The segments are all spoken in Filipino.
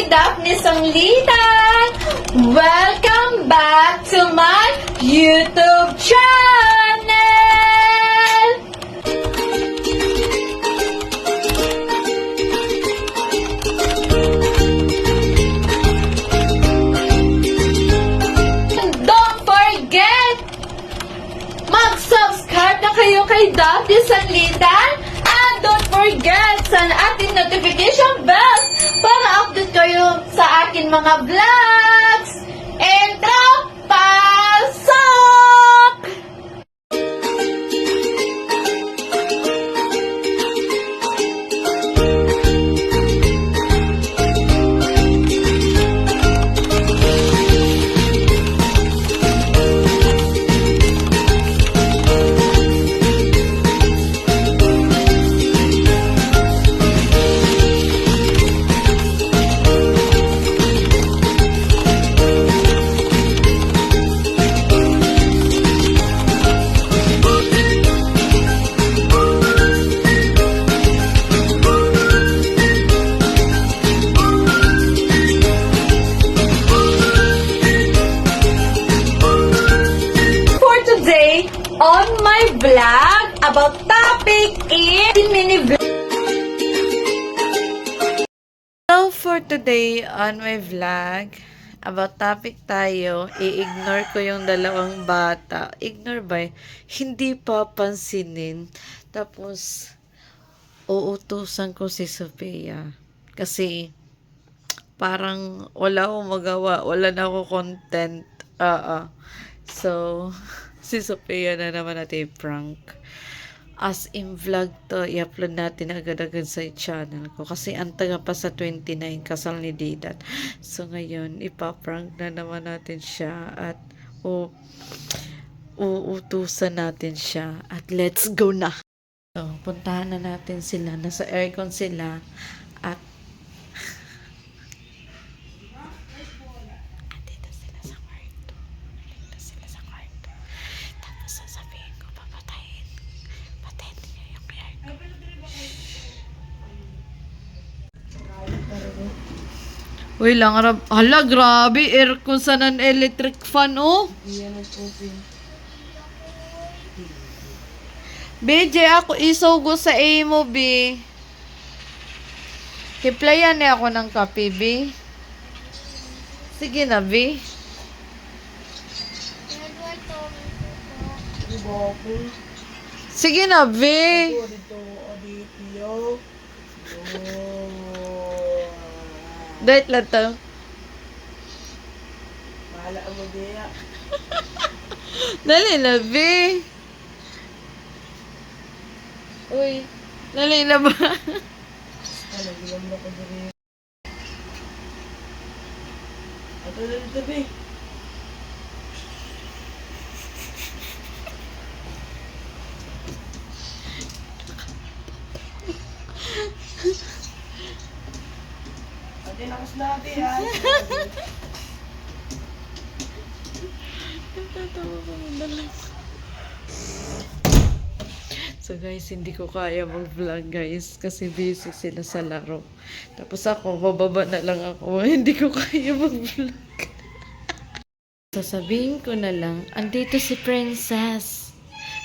Daphne Sanglitan! Welcome back to my YouTube channel! Don't forget! Mag-subscribe na kayo kay Daphne Sanglitan! And don't forget sa ating notification bells para update kayo sa akin mga vlogs! Entra! Pasok! On my vlog about topic is mini vlog. So for today on my vlog about topic tayo, i-ignore ko yung dalawang bata. Ignore ba? Hindi papansinin. Tapos uutusan ko si Sophia. Kasi parang wala akong magawa. Wala na ako content. So si Sophia na naman natin prank. As in vlog to, i-upload natin agad-agad sa channel ko. Kasi ang taga pa sa 29, kasal ni Didat. So ngayon, ipaprank na naman natin siya. At uutusan natin siya. At let's go na! So, puntahan na natin sila. Nasa aircon sila. At uy lang, hala, grabe, aircon sa non-electric fan, oh. BJ, ako isugo sa imo, B. Hiplayan niya ako ng kape, B. Sige na, B. Sige na, B. Dahit lang to. Mahala mo diya. Dali na, B. Uy, dali na ba? Ano, gilam na ko diri. Ato na dito, be. Ate, nakas natin, ha? So guys, hindi ko kaya mag-vlog guys kasi busy sila sa laro. Tapos ako, bababa na lang ako. Hindi ko kaya mag-vlog. Sasabihin ko na lang, andito si Princess.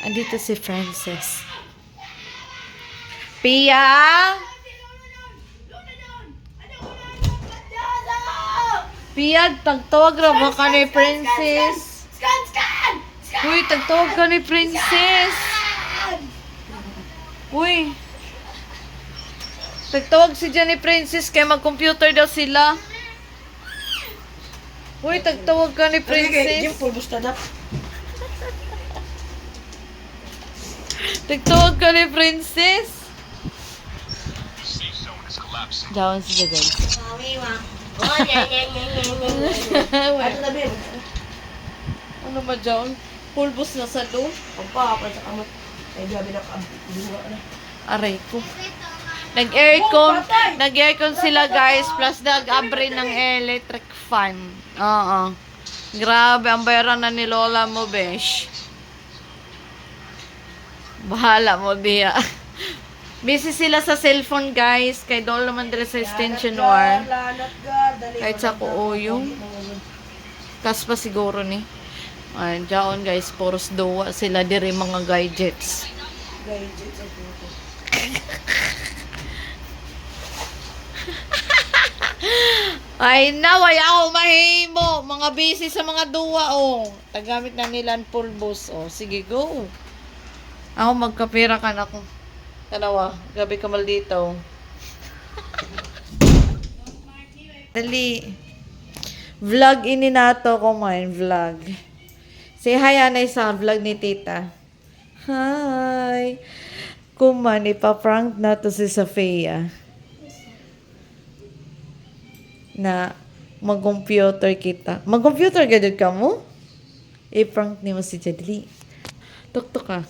Andito si Princess. Pia! Pia, tagtawag ra mo ka ni Princess. Uy, tagtawag ka ni Princess. Uy. Tagtawag si Jenny Princess kaya mag-computer daw sila. Uy, tagtawag ka ni Princess. Yung pulbos tadap. Tagtawag ka ni Princess. Dawan sila guys. Ato na, be. Ano ba dyan? Pulbos na sa do. Pagpa, sa kamot. Ay, grabe na ka-duwa na. Aray ko. Nag-aircon sila guys, plus nag-abre ng electric fan. Oo. Grabe, ang bayaran na ni Lola mo, besh. Bahala mo, Bia. Busy sila sa cellphone, guys. Kay Dol naman dala sa extension war. Lanat ka, dali. Kahit sa ko yung kas pa siguro ni. Ay, jaon guys, poros dowa sila diri mga gadgets. Gadgets sa puto. Ay, naway ako mahimo. Mga busy sa mga duwa, oh. Tagamit na nila ang pulbos, oh. Sige, go. Ako magkapira ka na ako. Tanawa, gabi ka maldito. Dali. Vlog ini nato ko man, vlog. Say hi, Anay, sa vlog ni Tita. Hi. Kuman, ipaprank na to si Sofia. Na mag-computer kita. Mag-computer gadget ka mo? I-prank ni mo si Jadli. Tuk-tuk ka.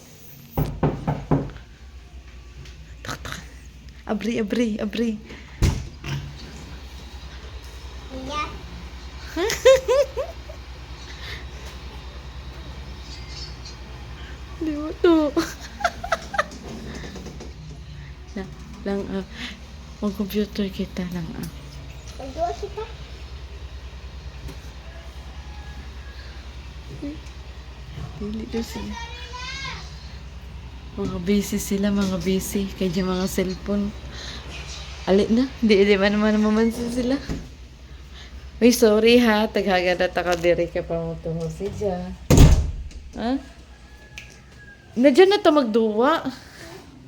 Tuk-tuk. Abri, abri, abri. Di mo to. lang, mag-computer kita lang, Pagduwa kita. Dili daw sila. Mga busy sila, mga busy. Kaya mga cellphone. Alit na. Di man mamansin sila. Uy, sorry ha. Taghagada ta ka diri ka pa mo tungo si Ja. Ha? Nadyan na ta magduwa.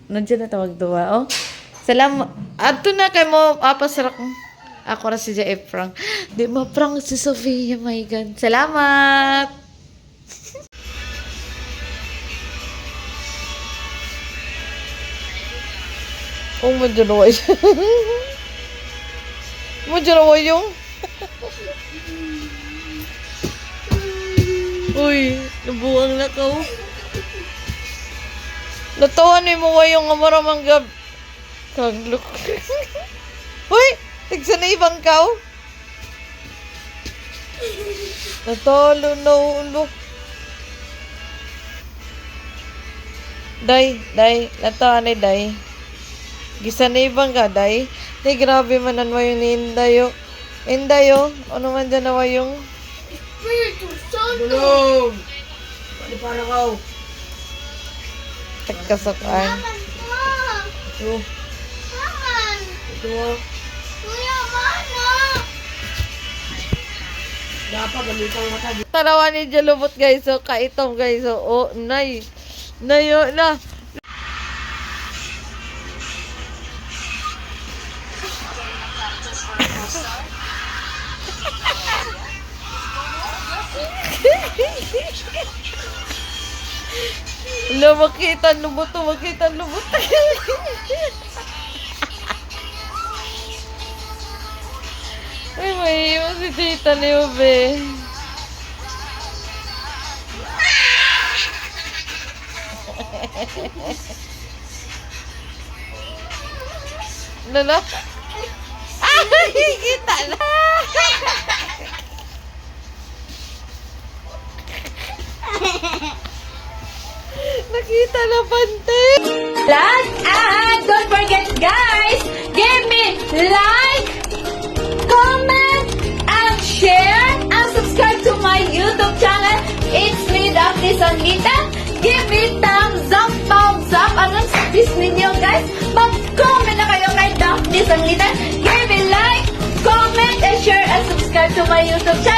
Nadyan na ta magduwa, oh. Salamat. Ato na kay mo apasrak. Ako ra si Ja e-prank. Di ma-prank si Sofia, my God. Salamat! Oh, madyan siya. Madyan yung. Uy, nabuang na ka. Natawan mo yung amaramang gab. Kagluk. Uy! Tigsa na ibang kaw. Natalo na ulo. Day. Natawan ni Day. Gisa na ibang ka, Day. Day, grabe manan mo yun ni Indayo. Indayo, ano man dyan nawa yung... Bulong! Bali para ka. Tagkasakaan. Ito. Ito. Dapat gamitan mata. Tarawan ni Jalubot, guys. So, kaitom, guys. So, oh, nay. Nayo na. Makita lubot. Ay, mahiyo si Tita niyo, be. Lala? Ay, kita na! Nakita na, Pante! Don't forget, guys, give me like, comment, and share, and subscribe to my YouTube channel. It's me, Daphne Sanlita. Give me thumbs up. Anong sabihin ninyo, guys? Mag-comment na kayo kay Daphne Sanlita. Give me like, comment, and share, and subscribe to my YouTube channel.